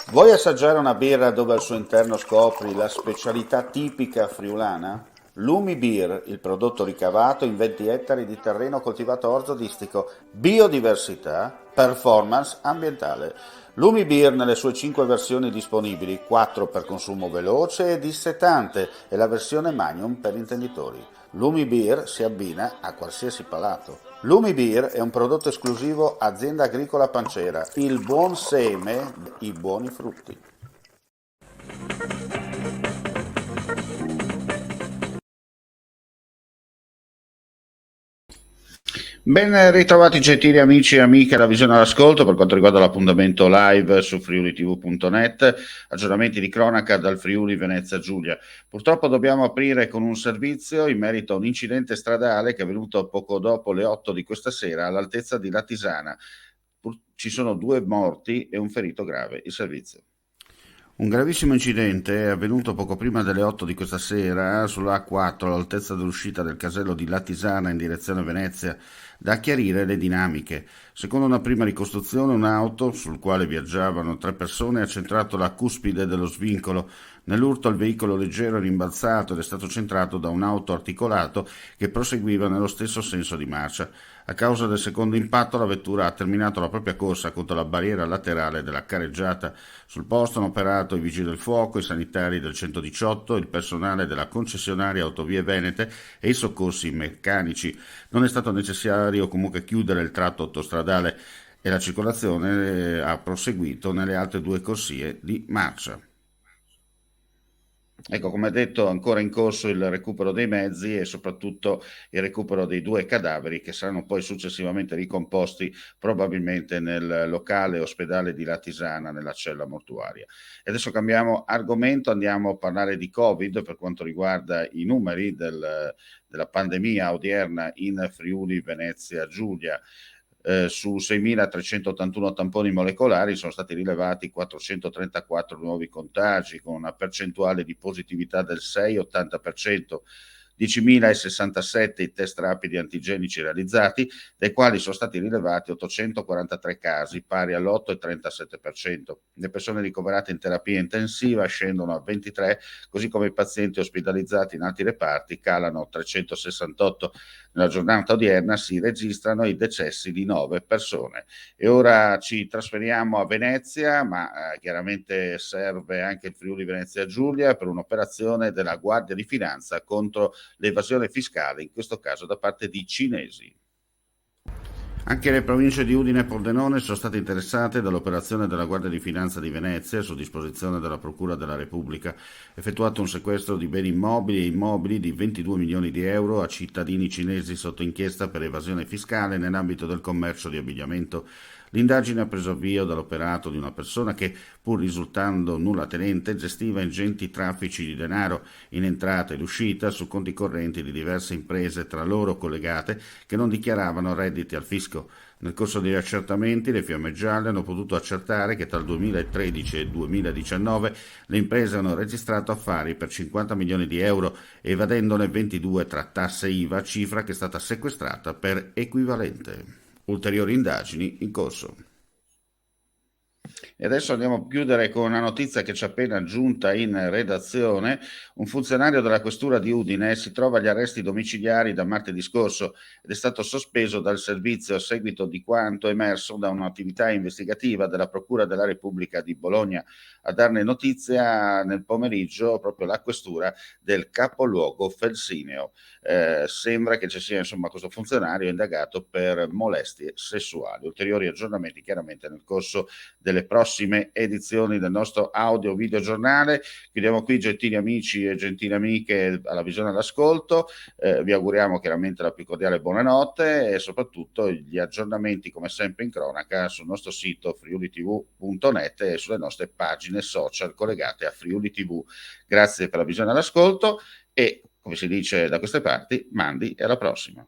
Vuoi assaggiare una birra dove al suo interno scopri la specialità tipica friulana? Lumi Beer, il prodotto ricavato in 20 ettari di terreno coltivato orzodistico, biodiversità, performance ambientale. Lumi Beer nelle sue 5 versioni disponibili, 4 per consumo veloce e dissetante e la versione Magnum per intenditori. Lumi Beer si abbina a qualsiasi palato. Lumi Beer è un prodotto esclusivo Azienda Agricola Pancera, il buon seme, i buoni frutti. Ben ritrovati gentili amici e amiche alla visione all'ascolto per quanto riguarda l'appuntamento live su friulitv.net, aggiornamenti di cronaca dal Friuli Venezia Giulia. Purtroppo dobbiamo aprire con un servizio in merito a un incidente stradale che è avvenuto poco dopo le 8 di questa sera all'altezza di Latisana. Ci sono 2 morti e un ferito grave. Il servizio. Un gravissimo incidente è avvenuto poco prima delle 8 di questa sera sulla A4 all'altezza dell'uscita del casello di Latisana in direzione Venezia. Da chiarire le dinamiche. Secondo una prima ricostruzione, un'auto sul quale viaggiavano 3 persone ha centrato la cuspide dello svincolo. Nell'urto il veicolo leggero è rimbalzato ed è stato centrato da un auto articolato che proseguiva nello stesso senso di marcia. A causa del secondo impatto la vettura ha terminato la propria corsa contro la barriera laterale della carreggiata. Sul posto hanno operato i vigili del fuoco, i sanitari del 118, il personale della concessionaria Autovie Venete e i soccorsi meccanici. Non è stato necessario comunque chiudere il tratto autostradale e la circolazione ha proseguito nelle altre 2 corsie di marcia. Ecco, come detto, ancora in corso il recupero dei mezzi e soprattutto il recupero dei 2 cadaveri che saranno poi successivamente ricomposti probabilmente nel locale ospedale di Latisana, nella cella mortuaria. E adesso cambiamo argomento, andiamo a parlare di Covid per quanto riguarda i numeri della pandemia odierna in Friuli Venezia Giulia. Su 6.381 tamponi molecolari sono stati rilevati 434 nuovi contagi, con una percentuale di positività del 6,80%. 10.067 i test rapidi antigenici realizzati, dai quali sono stati rilevati 843 casi, pari all'8,37%. Le persone ricoverate in terapia intensiva scendono a 23, così come i pazienti ospitalizzati in altri reparti calano 368. Nella giornata odierna si registrano i decessi di 9 persone. E ora ci trasferiamo a Venezia, ma chiaramente serve anche il Friuli Venezia Giulia per un'operazione della Guardia di Finanza contro l'evasione fiscale, in questo caso da parte di cinesi. Anche le province di Udine e Pordenone sono state interessate dall'operazione della Guardia di Finanza di Venezia su disposizione della Procura della Repubblica, effettuato un sequestro di beni immobili e immobili di 22 milioni di euro a cittadini cinesi sotto inchiesta per evasione fiscale nell'ambito del commercio di abbigliamento. L'indagine ha preso avvio dall'operato di una persona che, pur risultando nulla tenente, gestiva ingenti traffici di denaro in entrata ed uscita su conti correnti di diverse imprese tra loro collegate che non dichiaravano redditi al fisco. Nel corso degli accertamenti le fiamme gialle hanno potuto accertare che tra il 2013 e il 2019 le imprese hanno registrato affari per 50 milioni di euro, evadendone 22 tra tasse IVA, cifra che è stata sequestrata per equivalente. Ulteriori indagini in corso. E adesso andiamo a chiudere con una notizia che ci è appena giunta in redazione. Un funzionario della questura di Udine si trova agli arresti domiciliari da martedì scorso ed è stato sospeso dal servizio a seguito di quanto emerso da un'attività investigativa della Procura della Repubblica di Bologna. A darne notizia nel pomeriggio proprio la questura del capoluogo felsineo. Sembra che ci sia insomma questo funzionario indagato per molestie sessuali. Ulteriori aggiornamenti chiaramente nel corso delle prossime edizioni del nostro audio video giornale. Chiudiamo qui, gentili amici e gentili amiche alla visione e all'ascolto. Vi auguriamo chiaramente la più cordiale buonanotte e soprattutto gli aggiornamenti come sempre in cronaca sul nostro sito friulitv.net e sulle nostre pagine social collegate a Friuli TV. Grazie per la visione e l'ascolto e come si dice da queste parti, mandi e alla prossima.